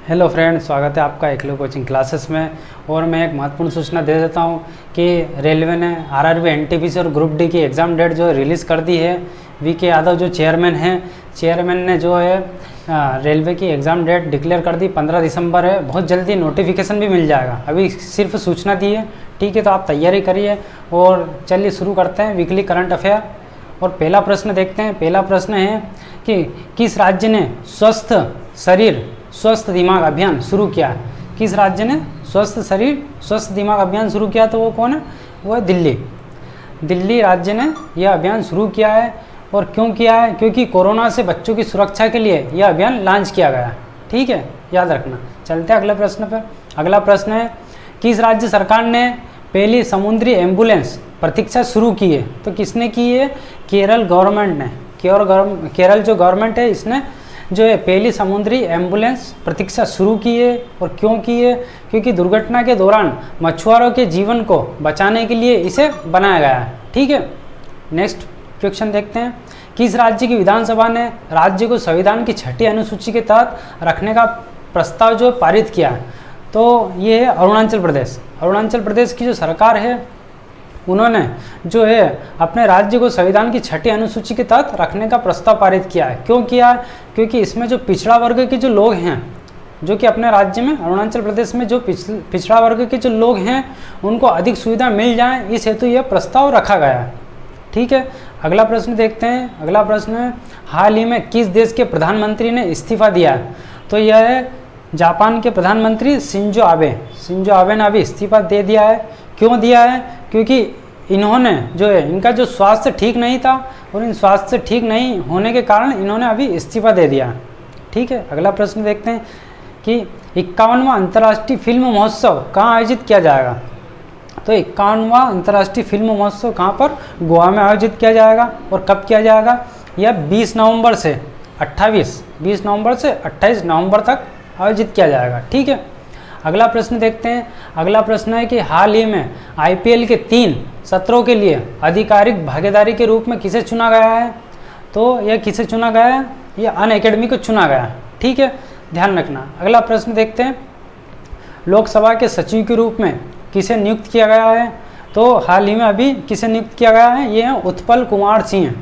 Hello friend, स्वागत है आपका एकलव्य कोचिंग क्लासेस में। और मैं एक महत्वपूर्ण सूचना दे देता हूं कि रेलवे ने आरआरबी, एनटीपीसी और ग्रुप डी की एग्ज़ाम डेट जो है रिलीज़ कर दी है। वीके यादव जो चेयरमैन ने जो है रेलवे की एग्ज़ाम डेट डिक्लेयर कर दी। 15 दिसंबर है। बहुत जल्दी नोटिफिकेशन भी मिल जाएगा। अभी सिर्फ सूचना दी है, ठीक है। तो आप तैयारी करिए और चलिए शुरू करते हैं वीकली करंट अफेयर। और पहला प्रश्न देखते हैं। पहला प्रश्न है कि किस राज्य ने स्वस्थ शरीर स्वस्थ दिमाग अभियान शुरू किया है? किस राज्य ने स्वस्थ शरीर स्वस्थ दिमाग अभियान शुरू किया? तो वो कौन है? वो है दिल्ली। दिल्ली राज्य ने यह अभियान शुरू किया है। और क्यों किया है? क्योंकि कोरोना से बच्चों की सुरक्षा के लिए यह अभियान लॉन्च किया गया है, ठीक है, याद रखना। चलते हैं अगले प्रश्न पर। अगला प्रश्न है किस राज्य सरकार ने पहली समुद्री एम्बुलेंस प्रतीक्षा शुरू की है? तो किसने की है? केरल गवर्नमेंट ने। केरल जो गवर्नमेंट है इसने जो है पहली समुद्री एम्बुलेंस प्रतीक्षा शुरू की है। और क्यों की है? क्योंकि दुर्घटना के दौरान मछुआरों के जीवन को बचाने के लिए इसे बनाया गया है, ठीक है। नेक्स्ट क्वेश्चन देखते हैं। किस राज्य की विधानसभा ने राज्य को संविधान की 6ठी अनुसूची के तहत रखने का प्रस्ताव जो पारित किया है? तो ये है अरुणाचल प्रदेश। अरुणाचल प्रदेश की जो सरकार है उन्होंने जो है अपने राज्य को संविधान की 6ठी अनुसूची के तहत रखने का प्रस्ताव पारित किया है। क्यों किया है? क्योंकि इसमें जो पिछड़ा वर्ग के जो लोग हैं, जो कि अपने राज्य में अरुणाचल प्रदेश में जो पिछड़ा वर्ग के जो लोग हैं उनको अधिक सुविधा मिल जाए, इस हेतु यह प्रस्ताव रखा गया है, ठीक है। अगला प्रश्न देखते हैं। अगला प्रश्न है हाल ही में किस देश के प्रधानमंत्री ने इस्तीफा दिया है? तो यह है जापान के प्रधानमंत्री शिंजो आबे। शिंजो आबे ने अभी इस्तीफा दे दिया है। क्यों दिया है? क्योंकि इन्होंने जो है इनका जो स्वास्थ्य ठीक नहीं था और इन स्वास्थ्य ठीक नहीं होने के कारण इन्होंने अभी इस्तीफा दे दिया, ठीक है। अगला प्रश्न देखते हैं कि 51वां अंतर्राष्ट्रीय फिल्म महोत्सव कहाँ आयोजित किया जाएगा? तो 51वां अंतर्राष्ट्रीय फिल्म महोत्सव कहाँ पर? गोवा में आयोजित किया जाएगा। और कब किया जाएगा? यह 20 नवंबर से 28 नवंबर तक आयोजित किया जाएगा, ठीक है। अगला प्रश्न देखते हैं। अगला प्रश्न है कि हाल ही में आईपीएल के 3 सत्रों के लिए आधिकारिक भागीदारी के रूप में किसे चुना गया है? तो यह किसे चुना गया है? यह अनअकैडमी को चुना गया है, ठीक है, ध्यान रखना। अगला प्रश्न देखते हैं। लोकसभा के सचिव के रूप में किसे नियुक्त किया गया है? तो हाल ही में अभी किसे नियुक्त किया गया है? ये है उत्पल कुमार सिंह।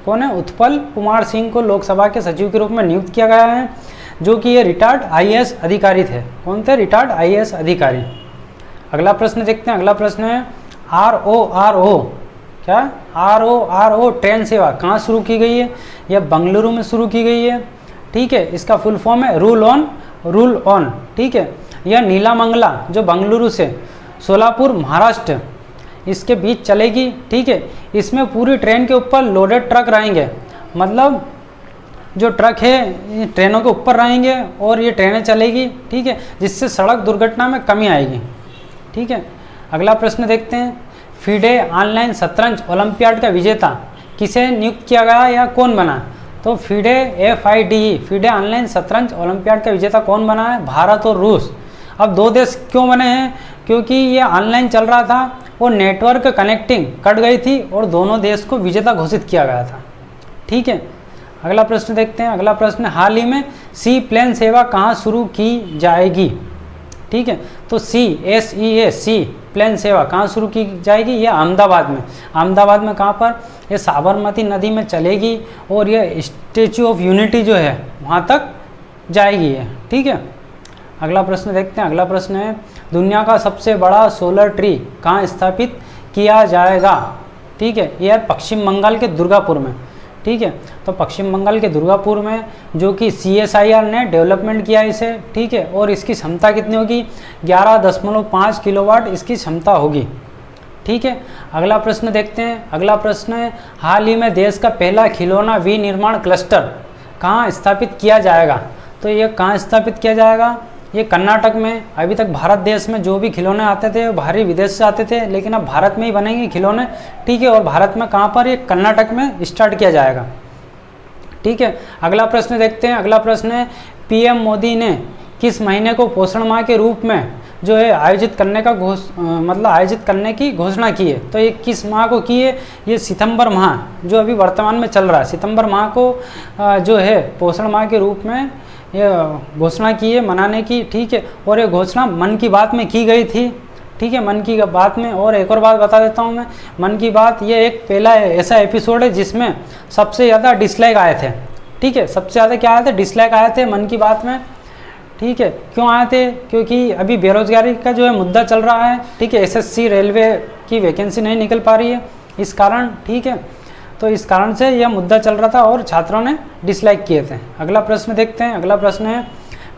कौन है? उत्पल कुमार सिंह को लोकसभा के सचिव के रूप में नियुक्त किया गया है, जो कि ये रिटायर्ड आईएएस अधिकारी थे। कौन थे? रिटायर्ड आईएएस अधिकारी। अगला प्रश्न देखते हैं। अगला प्रश्न है RORO क्या? RORO ट्रेन सेवा कहाँ शुरू की गई है? यह बंगलुरु में शुरू की गई है, ठीक है। इसका फुल फॉर्म है रूल ऑन, ठीक है। यह नीलामंगला जो बंगलुरु से सोलापुर महाराष्ट्र इसके बीच चलेगी, ठीक है। इसमें पूरी ट्रेन के ऊपर लोडेड ट्रक रहेंगे, मतलब जो ट्रक है ट्रेनों के ऊपर रहेंगे और ये ट्रेनें चलेगी, ठीक है, जिससे सड़क दुर्घटना में कमी आएगी, ठीक है। अगला प्रश्न देखते हैं। फीडे ऑनलाइन शतरंज ओलंपियाड का विजेता किसे नियुक्त किया गया या कौन बना? तो फीडे ऑनलाइन शतरंज ओलंपियाड का विजेता कौन बना है? भारत और रूस। अब 2 देश क्यों बने हैं? क्योंकि ये ऑनलाइन चल रहा था और नेटवर्क कनेक्टिंग कट गई थी और दोनों देश को विजेता घोषित किया गया था, ठीक है। अगला प्रश्न देखते हैं। अगला प्रश्न हाल ही में सी प्लेन सेवा कहाँ शुरू की जाएगी? ठीक है, तो सी प्लेन सेवा कहाँ शुरू की जाएगी? यह अहमदाबाद में। अहमदाबाद में कहाँ पर? यह साबरमती नदी में चलेगी और यह स्टैचू ऑफ यूनिटी जो है वहाँ तक जाएगी है, ठीक है। अगला प्रश्न देखते हैं। अगला प्रश्न है दुनिया का सबसे बड़ा सोलर ट्री कहाँ स्थापित किया जाएगा? ठीक है, यह पश्चिम बंगाल के दुर्गापुर में, ठीक है। तो पश्चिम बंगाल के दुर्गापुर में जो कि CSIR ने डेवलपमेंट किया इसे, ठीक है। और इसकी क्षमता कितनी होगी? 11.5 किलोवाट इसकी क्षमता होगी, ठीक है। अगला प्रश्न देखते हैं। अगला प्रश्न है हाल ही में देश का पहला खिलौना विनिर्माण क्लस्टर कहाँ स्थापित किया जाएगा? तो यह कहाँ स्थापित किया जाएगा? ये कर्नाटक में। अभी तक भारत देश में जो भी खिलौने आते थे बाहरी विदेश से आते थे, लेकिन अब भारत में ही बनेंगे खिलौने, ठीक है। और भारत में कहाँ पर? ये कर्नाटक में स्टार्ट किया जाएगा, ठीक है। अगला प्रश्न देखते हैं। अगला प्रश्न है PM मोदी ने किस महीने को पोषण माह के रूप में जो है आयोजित करने की घोषणा की है? तो ये किस माह को की है? ये सितंबर माह जो अभी वर्तमान में चल रहा है, सितंबर माह को जो है पोषण माह के रूप में ये घोषणा की है मनाने की, ठीक है। और ये घोषणा मन की बात में की गई थी, ठीक है, मन की बात में। और एक और बात बता देता हूँ मैं, मन की बात ये एक पहला ऐसा एपिसोड है जिसमें सबसे ज़्यादा डिसलाइक आए थे, ठीक है। सबसे ज़्यादा क्या आए थे? डिसलाइक आए थे मन की बात में, ठीक है। क्यों आए थे? क्योंकि अभी बेरोजगारी का जो है मुद्दा चल रहा है, ठीक है। एसएससी रेलवे की वैकेंसी नहीं निकल पा रही है इस कारण, ठीक है। तो इस कारण से यह मुद्दा चल रहा था और छात्रों ने डिसलाइक किए थे। अगला प्रश्न देखते हैं। अगला प्रश्न है,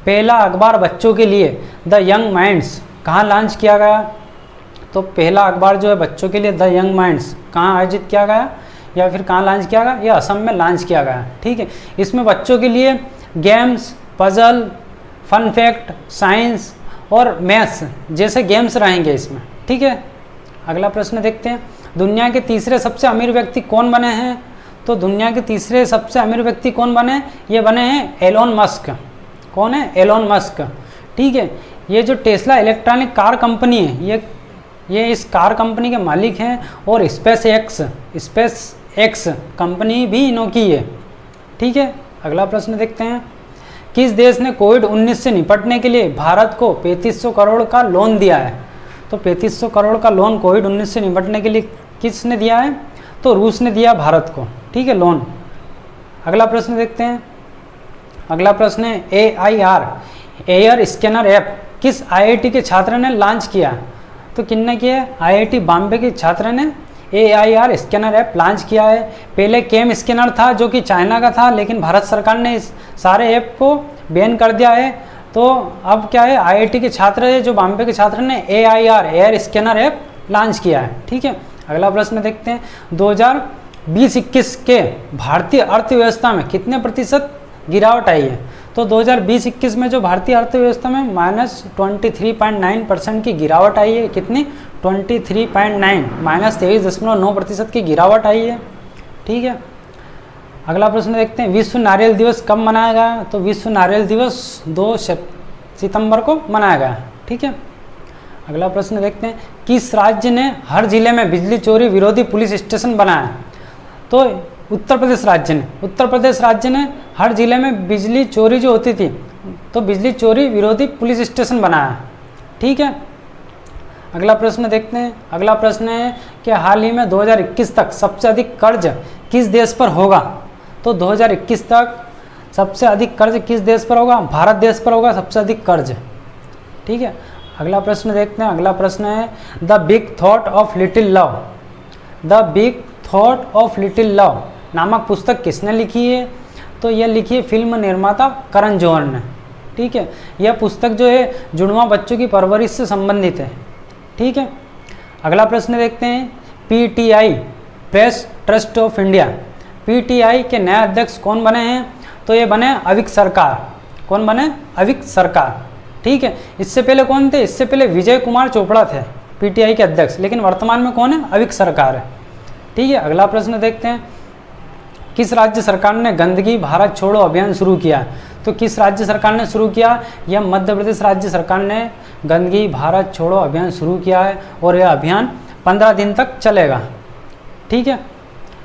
पहला अखबार बच्चों के लिए द यंग माइंड्स कहाँ लॉन्च किया गया? तो पहला अखबार जो है बच्चों के लिए द यंग माइंड्स कहाँ आयोजित किया गया या फिर कहाँ लॉन्च किया गया? यह असम में लॉन्च किया गया, ठीक है। इसमें बच्चों के लिए games, puzzle, fun fact, science और मैथ्स जैसे गेम्स रहेंगे इसमें, ठीक है। अगला प्रश्न देखते हैं, दुनिया के तीसरे सबसे अमीर व्यक्ति कौन बने हैं? तो दुनिया के तीसरे सबसे अमीर व्यक्ति कौन बने? ये बने हैं एलोन मस्क। कौन है? एलोन मस्क, ठीक है। ये जो टेस्ला इलेक्ट्रॉनिक कार कंपनी है, ये इस कार कंपनी के मालिक हैं। और स्पेस एक्स कंपनी भी इन्हों की है, ठीक है। अगला प्रश्न देखते हैं, किस देश ने कोविड-19 से निपटने के लिए भारत को 3500 करोड़ का लोन दिया है? तो 3500 करोड़ का लोन कोविड-19 से निपटने के लिए किसने दिया है? तो रूस ने दिया भारत को, ठीक है, लोन। अगला प्रश्न देखते हैं। अगला प्रश्न है, AIR एयर स्कैनर ऐप किस IIT के छात्र ने लॉन्च किया? तो किसने किया? IIT बॉम्बे के छात्र ने AIR स्कैनर ऐप लॉन्च किया है। पहले कैम स्कैनर था जो कि चाइना का था, लेकिन भारत सरकार ने इस सारे ऐप को बैन कर दिया है। तो अब क्या है, IIT के छात्र है जो बॉम्बे के छात्र ने AIR air scanner app launch किया है, ठीक है। अगला प्रश्न देखते हैं, 2020-21 के भारतीय अर्थव्यवस्था में कितने प्रतिशत गिरावट आई है? तो 2020-21 में जो भारतीय अर्थव्यवस्था में -23.9% की गिरावट आई है। कितनी? 23.9, -23.9% की गिरावट आई है, ठीक है। अगला प्रश्न देखते हैं, विश्व नारियल दिवस कब मनाया गया? तो विश्व नारियल दिवस 2 सितंबर को मनाया गया, ठीक है। अगला प्रश्न देखते हैं, किस राज्य ने हर जिले में बिजली चोरी विरोधी पुलिस स्टेशन बनाया? तो उत्तर प्रदेश राज्य ने हर जिले में बिजली चोरी जो होती थी तो बिजली चोरी विरोधी पुलिस स्टेशन बनाया, ठीक है। अगला प्रश्न देखते हैं। अगला प्रश्न है कि हाल ही में 2021 तक सबसे अधिक कर्ज किस देश पर होगा? तो 2021 तक सबसे अधिक कर्ज किस देश पर होगा? भारत देश पर होगा सबसे अधिक कर्ज, ठीक है। अगला प्रश्न देखते हैं। अगला प्रश्न है, the big thought of little love नामक पुस्तक किसने लिखी है? तो यह लिखी है फिल्म निर्माता करण जौहर ने, ठीक है। यह पुस्तक जो है जुड़वा बच्चों की परवरिश से संबंधित है, ठीक है। अगला प्रश्न देखते हैं, PTI press trust of India, PTI के नए अध्यक्ष कौन बने हैं? तो ये बने अविक सरकार। कौन बने? अविक सरकार, ठीक है। इससे पहले कौन थे? इससे पहले विजय कुमार चोपड़ा थे PTI के अध्यक्ष, लेकिन वर्तमान में कौन है? अविक सरकार है, ठीक है। अगला प्रश्न देखते हैं, किस राज्य सरकार ने गंदगी भारत छोड़ो अभियान शुरू किया? तो किस राज्य सरकार ने शुरू किया? यह मध्य प्रदेश राज्य सरकार ने गंदगी भारत छोड़ो अभियान शुरू किया है और यह अभियान 15 दिन तक चलेगा, ठीक है।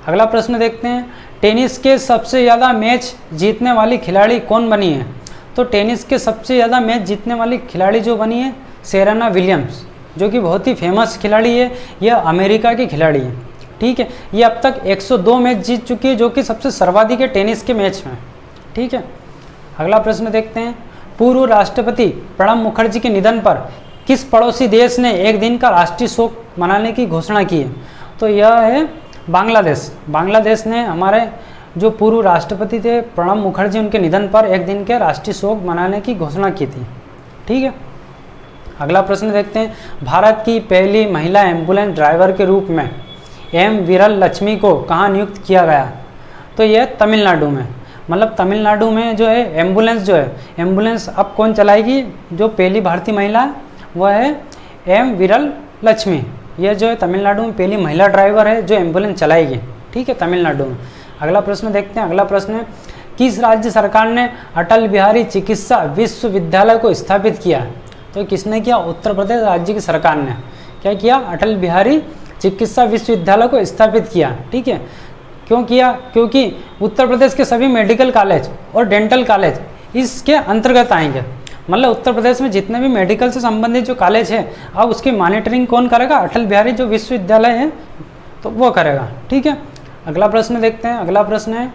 अगला प्रश्न देखते हैं, टेनिस के सबसे ज़्यादा मैच जीतने वाली खिलाड़ी कौन बनी है? तो टेनिस के सबसे ज़्यादा मैच जीतने वाली खिलाड़ी जो बनी है सेरेना विलियम्स, जो कि बहुत ही फेमस खिलाड़ी है। यह अमेरिका की खिलाड़ी है, ठीक है। ये अब तक 102 मैच जीत चुकी है, जो कि सबसे सर्वाधिक है टेनिस के मैच में, ठीक है। अगला प्रश्न देखते हैं, पूर्व राष्ट्रपति प्रणब मुखर्जी के निधन पर किस पड़ोसी देश ने एक दिन का राष्ट्रीय शोक मनाने की घोषणा की है? तो यह है बांग्लादेश। बांग्लादेश ने हमारे जो पूर्व राष्ट्रपति थे प्रणब मुखर्जी, उनके निधन पर एक दिन के राष्ट्रीय शोक मनाने की घोषणा की थी, ठीक है। अगला प्रश्न देखते हैं, भारत की पहली महिला एम्बुलेंस ड्राइवर के रूप में M विरल लक्ष्मी को कहाँ नियुक्त किया गया? तो यह तमिलनाडु में, मतलब तमिलनाडु में जो है एम्बुलेंस अब कौन चलाएगी? जो पहली भारतीय महिला वह है M विरल लक्ष्मी। यह जो है तमिलनाडु में पहली महिला ड्राइवर है जो एम्बुलेंस चलाएगी, ठीक है, तमिलनाडु में। अगला प्रश्न देखते हैं। अगला प्रश्न है, किस राज्य सरकार ने अटल बिहारी चिकित्सा विश्वविद्यालय को स्थापित किया? तो किसने किया? उत्तर प्रदेश राज्य की सरकार ने क्या किया? अटल बिहारी चिकित्सा विश्वविद्यालय को स्थापित किया, ठीक है। क्यों किया? क्योंकि उत्तर प्रदेश के सभी मेडिकल कॉलेज और डेंटल कॉलेज इसके अंतर्गत आएंगे। मतलब उत्तर प्रदेश में जितने भी मेडिकल से संबंधित जो कॉलेज है, अब उसकी मॉनिटरिंग कौन करेगा? अटल बिहारी जो विश्वविद्यालय है तो वो करेगा। ठीक है, अगला प्रश्न देखते हैं। अगला प्रश्न है,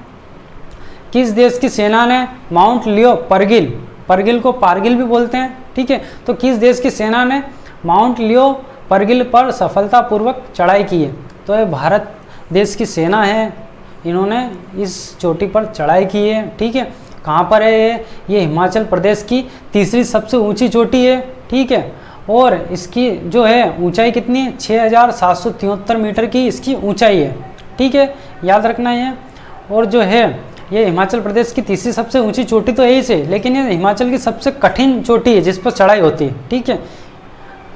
किस देश की सेना ने माउंट लियो परगिल, परगिल को कारगिल भी बोलते हैं, ठीक है, तो किस देश की सेना ने माउंट लियो परगिल पर सफलतापूर्वक चढ़ाई की है? तो ये भारत देश की सेना है, इन्होंने इस चोटी पर चढ़ाई की है। ठीक है, कहाँ पर है ये हिमाचल प्रदेश की तीसरी सबसे ऊंची चोटी है। ठीक है, और इसकी जो है ऊंचाई कितनी है? 6773 मीटर की इसकी ऊंचाई है। ठीक है, याद रखना है। और जो है ये हिमाचल प्रदेश की तीसरी सबसे ऊंची चोटी तो यही से, लेकिन ये हिमाचल की सबसे कठिन चोटी है जिस पर चढ़ाई होती है। ठीक है,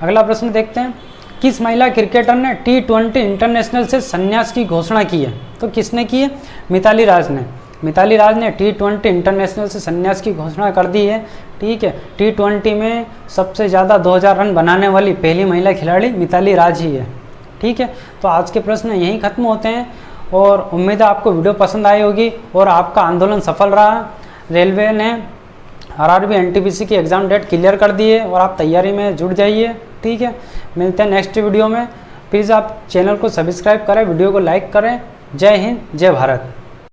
अगला प्रश्न देखते हैं, किस महिला क्रिकेटर ने T20 इंटरनेशनल से संन्यास की घोषणा की है? तो किसने की है? मिताली राज ने। मिताली राज ने T20 इंटरनेशनल से संन्यास की घोषणा कर दी है। ठीक है, T20 में सबसे ज़्यादा 2000 रन बनाने वाली पहली महिला खिलाड़ी मिताली राज ही है। ठीक है, तो आज के प्रश्न यहीं ख़त्म होते हैं और उम्मीद है आपको वीडियो पसंद आई होगी और आपका आंदोलन सफल रहा। रेलवे ने RRB NTPC की एग्ज़ाम डेट क्लियर कर दी है और आप तैयारी में जुट जाइए। ठीक है, मिलते हैं नेक्स्ट वीडियो में। प्लीज़ आप चैनल को सब्सक्राइब करें, वीडियो को लाइक करें। जय हिंद, जय भारत।